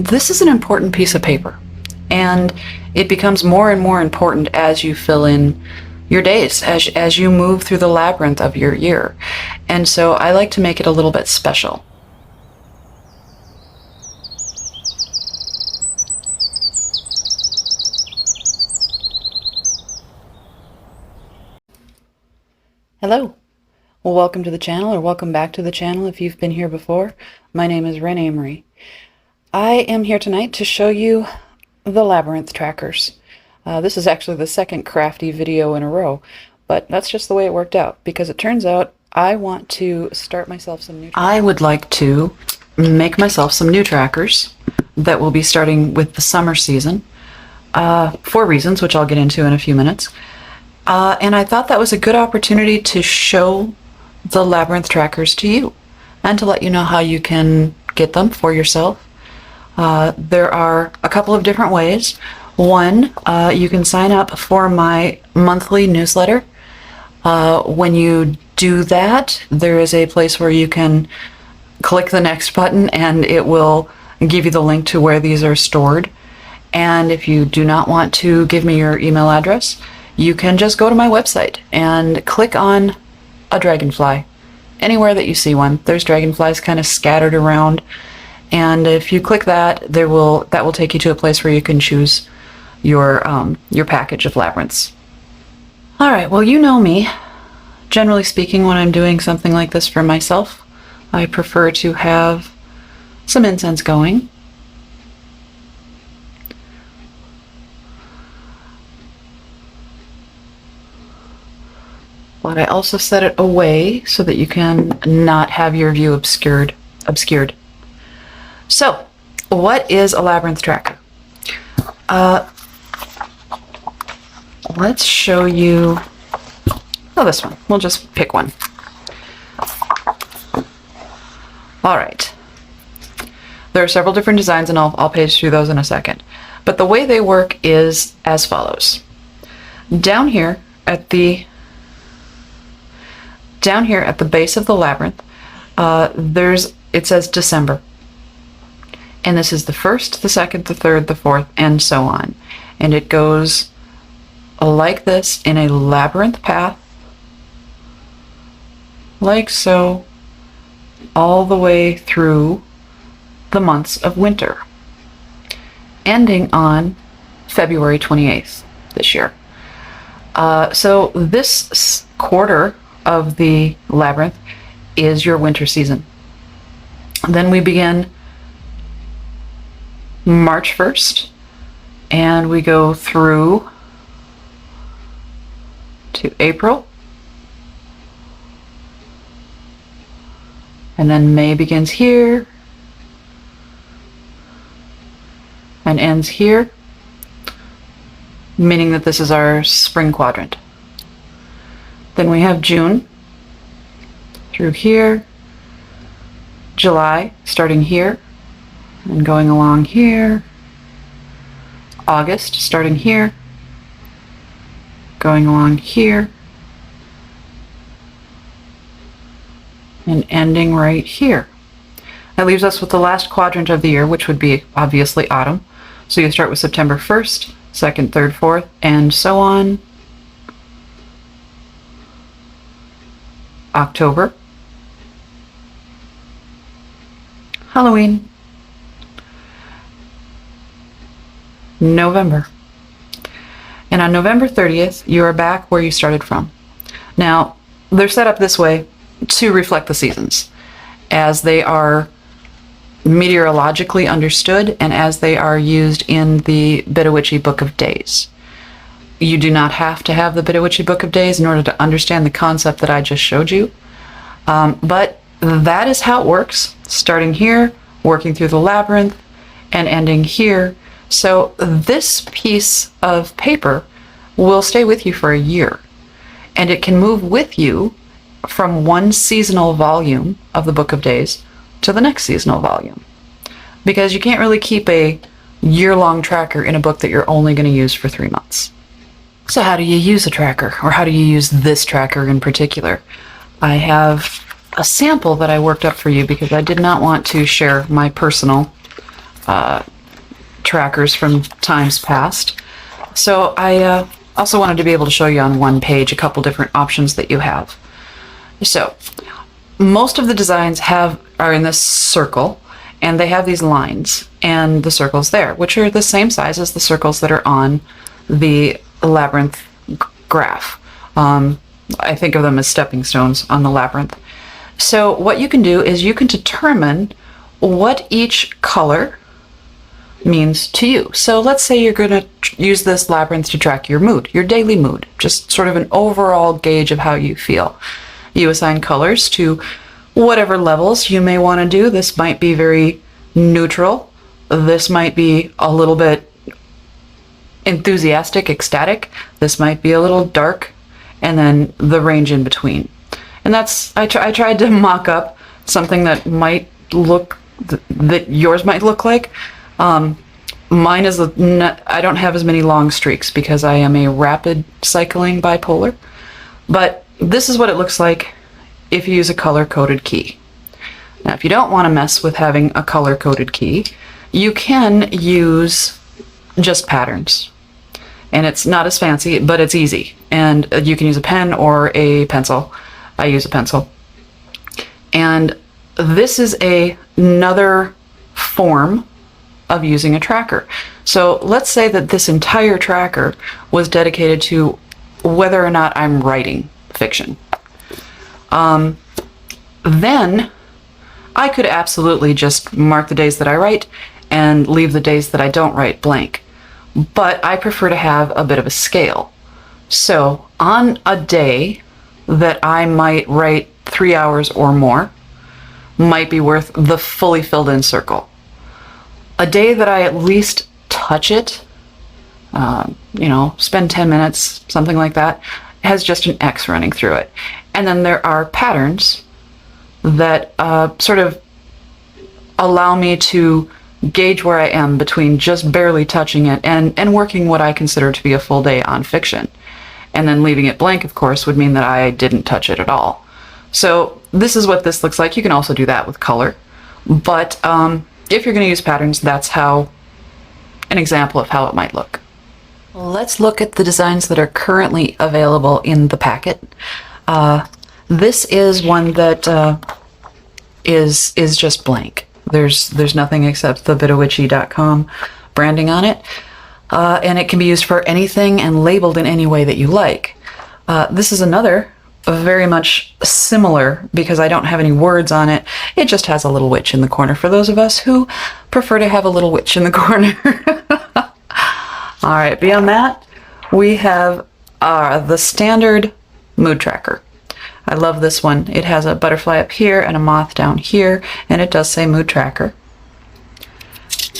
This is an important piece of paper, and it becomes more and more important as you fill in your days, as you move through the labyrinth of your year. And so I like to make it a little bit special. Hello. Well, welcome to the channel, or welcome back to the channel if you've been here before. My name is Renee Marie. I am here tonight to show you the labyrinth trackers. This is actually the second crafty video in a row, but that's just the way it worked out, because it turns out I want to start myself some new trackers. I would like to make myself some new trackers that will be starting with the summer season for reasons which I'll get into in a few minutes. And I thought that was a good opportunity to show the labyrinth trackers to you and to let you know how you can get them for yourself. There are a couple of different ways. One, you can sign up for my monthly newsletter. When you do that, there is a place where you can click the next button and it will give you the link to where these are stored. And if you do not want to give me your email address, you can just go to my website and click on a dragonfly. Anywhere that you see one, there's dragonflies kind of scattered around. And if you click that, that will take you to a place where you can choose your package of labyrinths. All right, well, you know me. Generally speaking, when I'm doing something like this for myself, I prefer to have some incense going. But I also set it away so that you can not have your view obscured. So, what is a labyrinth tracker? Let's show you, this one. We'll just pick one. All right. There are several different designs, and I'll page through those in a second. But the way they work is as follows. Down here at the base of the labyrinth, it says December. And this is the 1st, the 2nd, the 3rd, the 4th, and so on. And it goes like this in a labyrinth path, like so, all the way through the months of winter, ending on February 28th this year. So this quarter of the labyrinth is your winter season. Then we begin March 1st, and we go through to April, and then May begins here and ends here, meaning that this is our spring quadrant. Then we have June through here, July starting here and going along here, August starting here, going along here, and ending right here. That leaves us with the last quadrant of the year, which would be obviously autumn. So you start with September 1st, 2nd, 3rd, 4th, and so on. October, Halloween, November. And on November 30th, you are back where you started from. Now, they're set up this way to reflect the seasons, as they are meteorologically understood and as they are used in the Witchy Book of Days. You do not have to have the Witchy Book of Days in order to understand the concept that I just showed you. But that is how it works, starting here, working through the labyrinth, and ending here. So this piece of paper will stay with you for a year, and it can move with you from one seasonal volume of the Book of Days to the next seasonal volume, because you can't really keep a year-long tracker in a book that you're only going to use for 3 months. So how do you use a tracker, or how do you use this tracker in particular? I have a sample that I worked up for you because I did not want to share my personal trackers from times past. So I also wanted to be able to show you on one page a couple different options that you have. So most of the designs are in this circle, and they have these lines and the circles there, which are the same size as the circles that are on the Labyrinth graph. I think of them as stepping stones on the Labyrinth. So what you can do is you can determine what each color means to you. So let's say you're going to use this Labyrinth to track your mood, your daily mood, just sort of an overall gauge of how you feel. You assign colors to whatever levels you may want to do. This might be very neutral. This might be a little bit enthusiastic, ecstatic. This might be a little dark, and then the range in between. And that's, I tried to mock up something that might look, that yours might look like. Mine is, I don't have as many long streaks because I am a rapid cycling bipolar, but this is what it looks like if you use a color-coded key. Now, if you don't want to mess with having a color-coded key, you can use just patterns. And it's not as fancy, but it's easy. And you can use a pen or a pencil. I use a pencil. And this is another form of using a tracker. So let's say that this entire tracker was dedicated to whether or not I'm writing fiction. Then I could absolutely just mark the days that I write and leave the days that I don't write blank. But I prefer to have a bit of a scale. So on a day that I might write 3 hours or more might be worth the fully filled in circle. A day that I at least touch it, spend 10 minutes, something like that, has just an X running through it. And then there are patterns that sort of allow me to gauge where I am between just barely touching it and working what I consider to be a full day on fiction. And then leaving it blank, of course, would mean that I didn't touch it at all. So this is what this looks like. You can also do that with color. But if you're going to use patterns, that's an example of how it might look. Let's look at the designs that are currently available in the packet. This is one that is just blank. There's nothing except the bitofwitchy.com branding on it. And it can be used for anything and labeled in any way that you like. This is another very much similar because I don't have any words on it. It just has a little witch in the corner for those of us who prefer to have a little witch in the corner. All right, beyond that, we have the standard mood tracker. I love this one. It has a butterfly up here and a moth down here, and it does say mood tracker.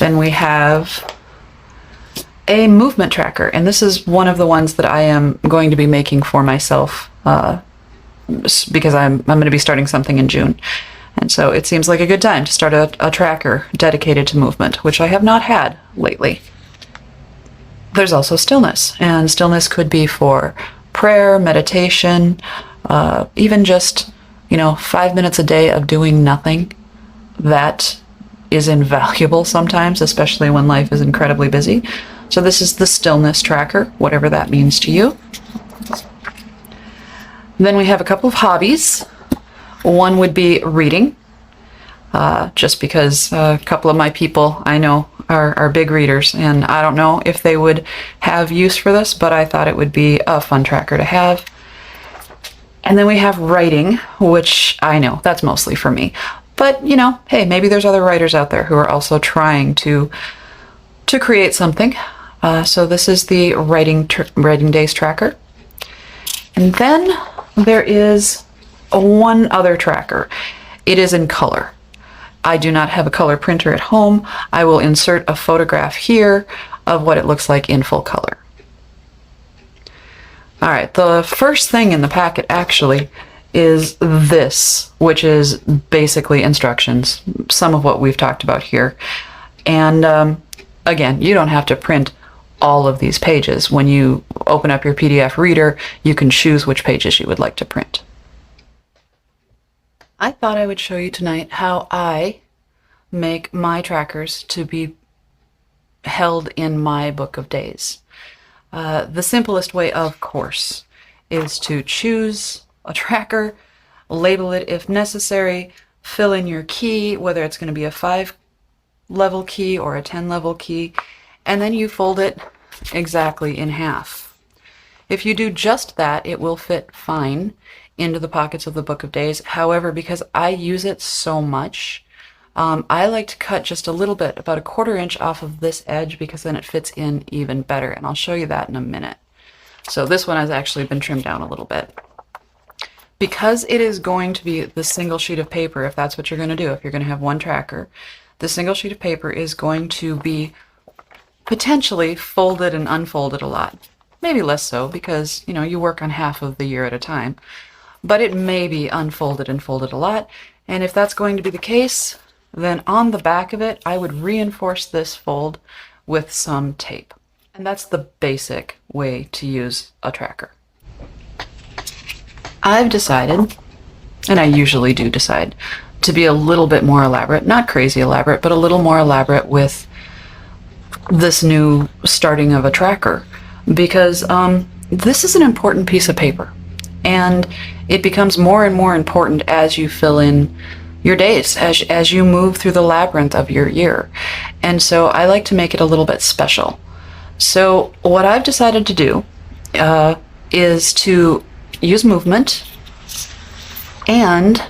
Then we have a movement tracker, and this is one of the ones that I am going to be making for myself because I'm going to be starting something in June. And so it seems like a good time to start a tracker dedicated to movement, which I have not had lately. There's also stillness, and stillness could be for prayer, meditation, even just 5 minutes a day of doing nothing. That is invaluable sometimes, especially when life is incredibly busy. So this is the stillness tracker, whatever that means to you. Then we have a couple of hobbies. One would be reading, just because a couple of my people I know are big readers, and I don't know if they would have use for this, but I thought it would be a fun tracker to have. And then we have writing, which I know that's mostly for me. But, hey, maybe there's other writers out there who are also trying to create something. So this is the writing days tracker. And then there is one other tracker. It is in color. I do not have a color printer at home. I will insert a photograph here of what it looks like in full color. All right, the first thing in the packet actually is this, which is basically instructions, some of what we've talked about here. And again, you don't have to print all of these pages. When you open up your PDF reader, you can choose which pages you would like to print. I thought I would show you tonight how I make my trackers to be held in my book of days. The simplest way, of course, is to choose a tracker, label it if necessary, fill in your key, whether it's going to be a 5-level key or a 10-level key, and then you fold it exactly in half. If you do just that, it will fit fine into the pockets of the book of days. However, because I use it so much, I like to cut just a little bit, about a 1/4 inch off of this edge, because then it fits in even better, and I'll show you that in a minute. So this one has actually been trimmed down a little bit. Because it is going to be the single sheet of paper, if that's what you're going to do, if you're going to have one tracker, the single sheet of paper is going to be potentially folded and unfolded a lot. Maybe less so, because, you know, you work on half of the year at a time. But it may be unfolded and folded a lot, and if that's going to be the case, then on the back of it, I would reinforce this fold with some tape. And that's the basic way to use a tracker. I've decided, and I usually do decide, to be a little bit more elaborate, not crazy elaborate, but a little more elaborate with this new starting of a tracker, because this is an important piece of paper, and it becomes more and more important as you fill in your days, as you move through the labyrinth of your year. And so I like to make it a little bit special. So what I've decided to do is to use movement and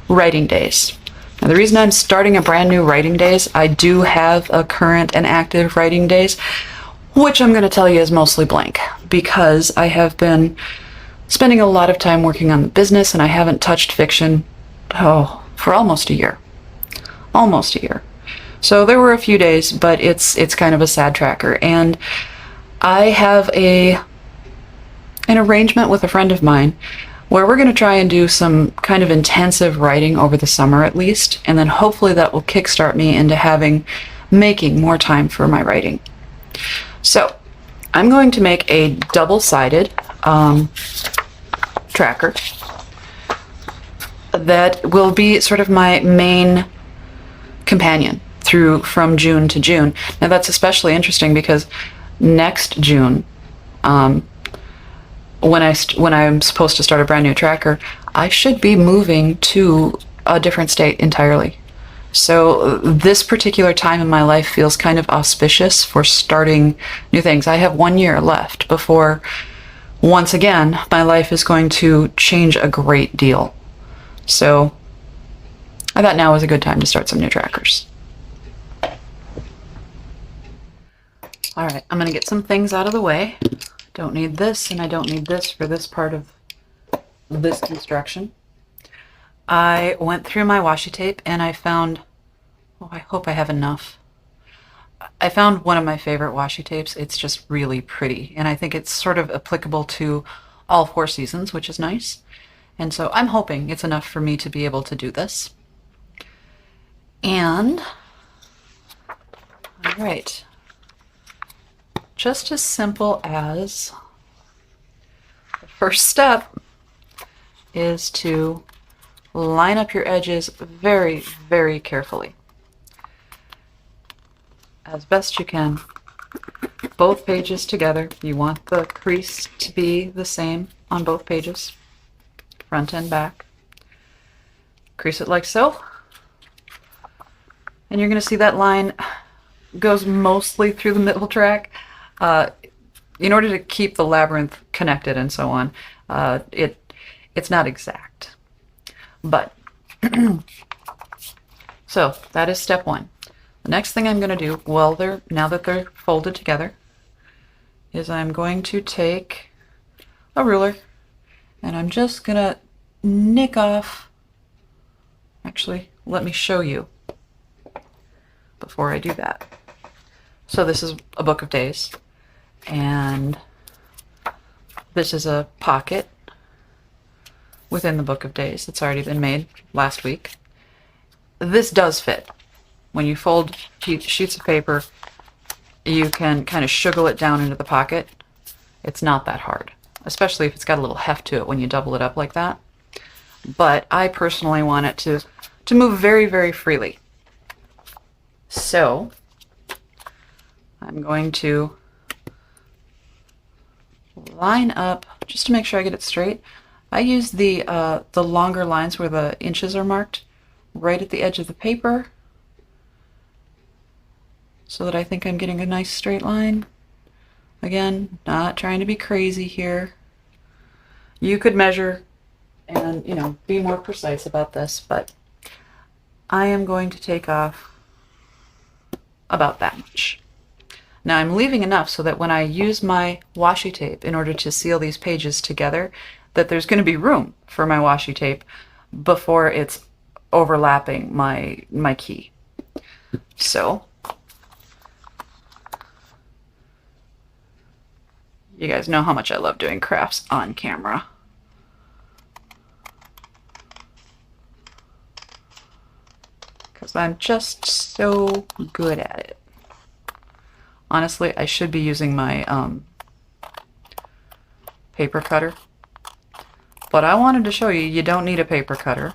writing days. Now, the reason I'm starting a brand new writing days, I do have a current and active writing days, which I'm going to tell you is mostly blank, because I have been spending a lot of time working on the business, and I haven't touched fiction, for almost a year. Almost a year. So there were a few days, but it's kind of a sad tracker. And I have an arrangement with a friend of mine where we're going to try and do some kind of intensive writing over the summer at least, and then hopefully that will kickstart me into making more time for my writing. So I'm going to make a double-sided tracker that will be sort of my main companion from June to June. Now that's especially interesting because next June, when I'm supposed to start a brand new tracker, I should be moving to a different state entirely. So this particular time in my life feels kind of auspicious for starting new things. I have 1 year left before, once again, my life is going to change a great deal. So I thought now was a good time to start some new trackers. All right, I'm going to get some things out of the way. Don't need this, and I don't need this for this part of this construction. I went through my washi tape and I found, I hope I have enough. I found one of my favorite washi tapes. It's just really pretty, and I think it's sort of applicable to all 4 seasons, which is nice. And so I'm hoping it's enough for me to be able to do this. And, all right, just as simple as the first step is to line up your edges very, very carefully. As best you can. Both pages together. You want the crease to be the same on both pages, front and back. Crease it like so. And you're going to see that line goes mostly through the middle track. In order to keep the labyrinth connected and so on, it's not exact. But, so that is step 1. The next thing I'm going to do, now that they're folded together, is I'm going to take a ruler and I'm just going to nick off, actually, let me show you before I do that. So this is a book of days, and this is a pocket within the book of days. It's already been made last week. This does fit. When you fold sheets of paper, you can kind of shuggle it down into the pocket. It's not that hard, especially if it's got a little heft to it when you double it up like that. But I personally want it to move very, very freely. So I'm going to line up, just to make sure I get it straight. I use the longer lines where the inches are marked right at the edge of the paper so that I think I'm getting a nice straight line. Again, not trying to be crazy here. You could measure and, you know, be more precise about this, but I am going to take off about that much. Now I'm leaving enough so that when I use my washi tape in order to seal these pages together, that there's going to be room for my washi tape before it's overlapping my key. So you guys know how much I love doing crafts on camera. Because I'm just so good at it. Honestly, I should be using my paper cutter. But I wanted to show you, you don't need a paper cutter.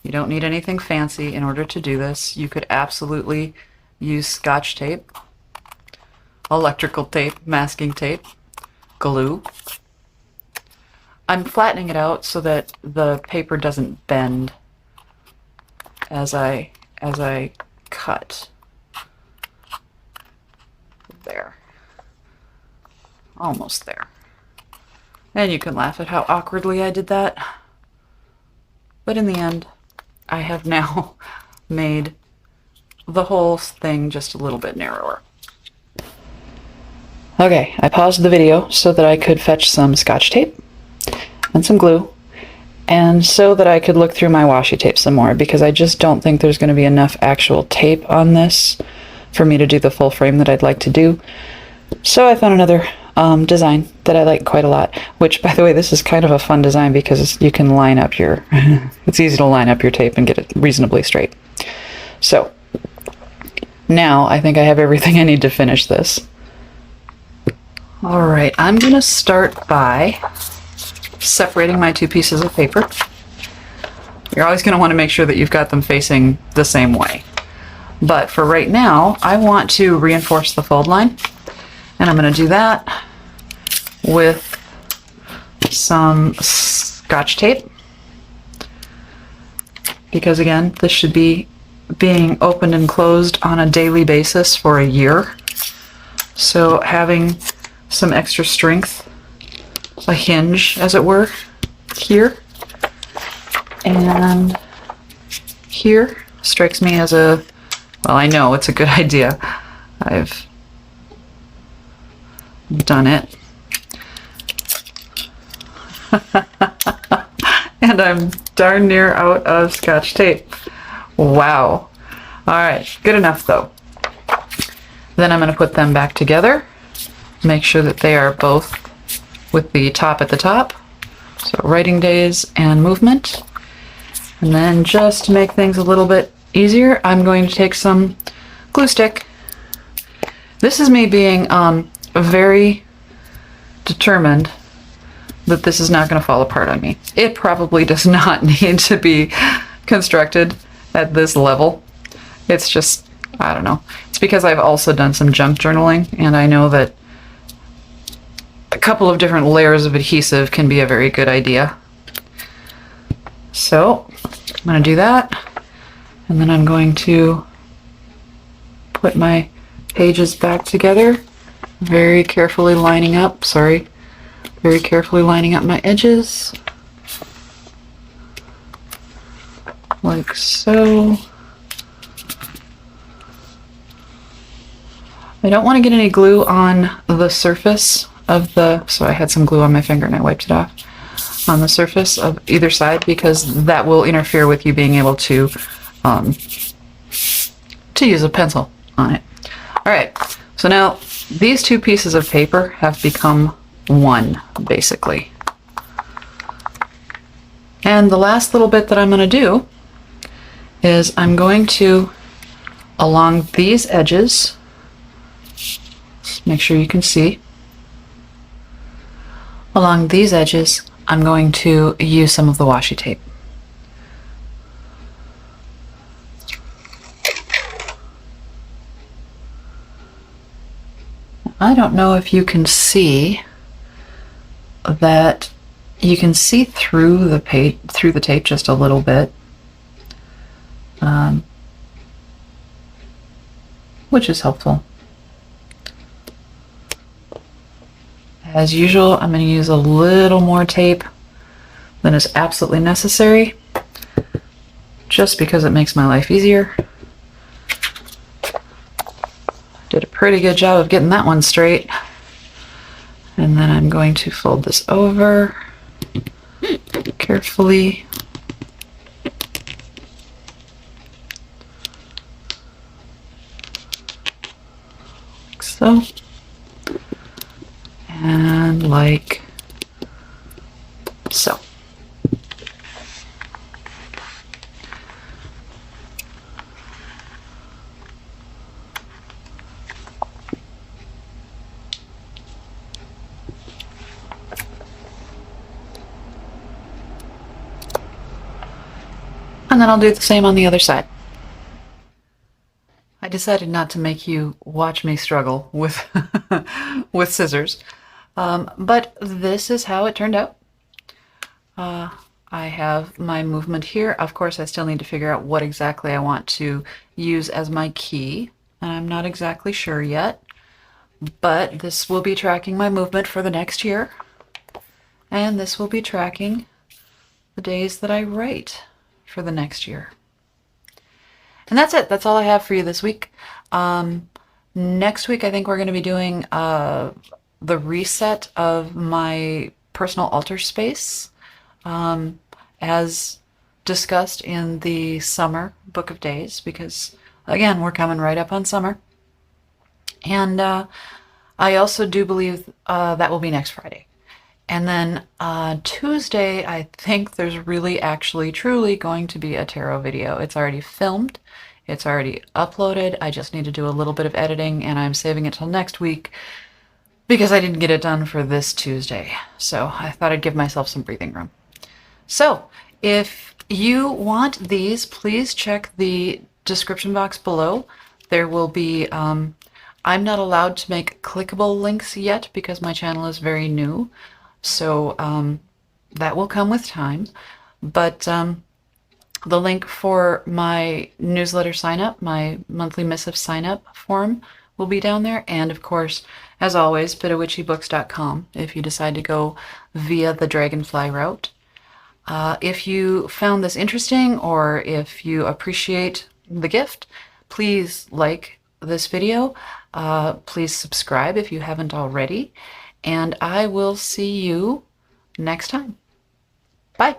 You don't need anything fancy in order to do this. You could absolutely use Scotch tape, electrical tape, masking tape, glue. I'm flattening it out so that the paper doesn't bend as I cut. There. Almost there. And you can laugh at how awkwardly I did that. But in the end, I have now made the whole thing just a little bit narrower. Okay, I paused the video so that I could fetch some Scotch tape and some glue, and so that I could look through my washi tape some more, because I just don't think there's going to be enough actual tape on this for me to do the full frame that I'd like to do. So I found another design that I like quite a lot, which, by the way, this is kind of a fun design because you can line up your it's easy to line up your tape and get it reasonably straight. So now I think I have everything I need to finish this. Alright, I'm gonna start by separating my two pieces of paper. You're always going to want to make sure that you've got them facing the same way. But for right now, I want to reinforce the fold line, and I'm going to do that with some Scotch tape, because again, this should be being opened and closed on a daily basis for a year. So having some extra strength, a hinge as it were, here and here strikes me as a, well, I know it's a good idea. I've done it. And I'm darn near out of Scotch tape. Wow. Alright, good enough though. Then I'm going to put them back together. Make sure that they are both with the top at the top. So writing days and movement. And then just to make things a little bit easier, I'm going to take some glue stick. This is me being very determined that this is not going to fall apart on me. It probably does not need to be constructed at this level. It's just, I don't know. It's because I've also done some junk journaling, and I know that a couple of different layers of adhesive can be a very good idea. So I'm going to do that, and then I'm going to put my pages back together, very carefully lining up, very carefully lining up my edges, like so. I don't want to get any glue on the surface of the, so I had some glue on my finger and I wiped it off, on the surface of either side, because that will interfere with you being able to use a pencil on it. Alright, so now these two pieces of paper have become one, basically. And the last little bit that I'm going to do is I'm going to, along these edges, make sure you can see, along these edges, I'm going to use some of the washi tape. I don't know if you can see that. You can see through the tape just a little bit, which is helpful. As usual, I'm going to use a little more tape than is absolutely necessary, just because it makes my life easier. Did a pretty good job of getting that one straight. And then I'm going to fold this over carefully. Like so. And like so. And then I'll do the same on the other side. I decided not to make you watch me struggle with with scissors, but this is how it turned out. I have my movement here. Of course, I still need to figure out what exactly I want to use as my key, and I'm not exactly sure yet, but this will be tracking my movement for the next year, and this will be tracking the days that I write for the next year. And that's it. That's all I have for you this week. Next week, I think we're going to be doing the reset of my personal altar space, as discussed in the summer book of days, because again, we're coming right up on summer. And I also do believe that will be next Friday. And then Tuesday, I think there's really actually truly going to be a tarot video. It's already filmed. It's already uploaded. I just need to do a little bit of editing, and I'm saving it till next week because I didn't get it done for this Tuesday. So I thought I'd give myself some breathing room. So if you want these, please check the description box below. There will be, I'm not allowed to make clickable links yet because my channel is very new. So that will come with time. But the link for my newsletter sign up, my monthly missive sign up form will be down there. And of course, as always, bitofwitchybooks.com if you decide to go via the dragonfly route. If you found this interesting, or if you appreciate the gift, please like this video. Please subscribe if you haven't already. And I will see you next time. Bye.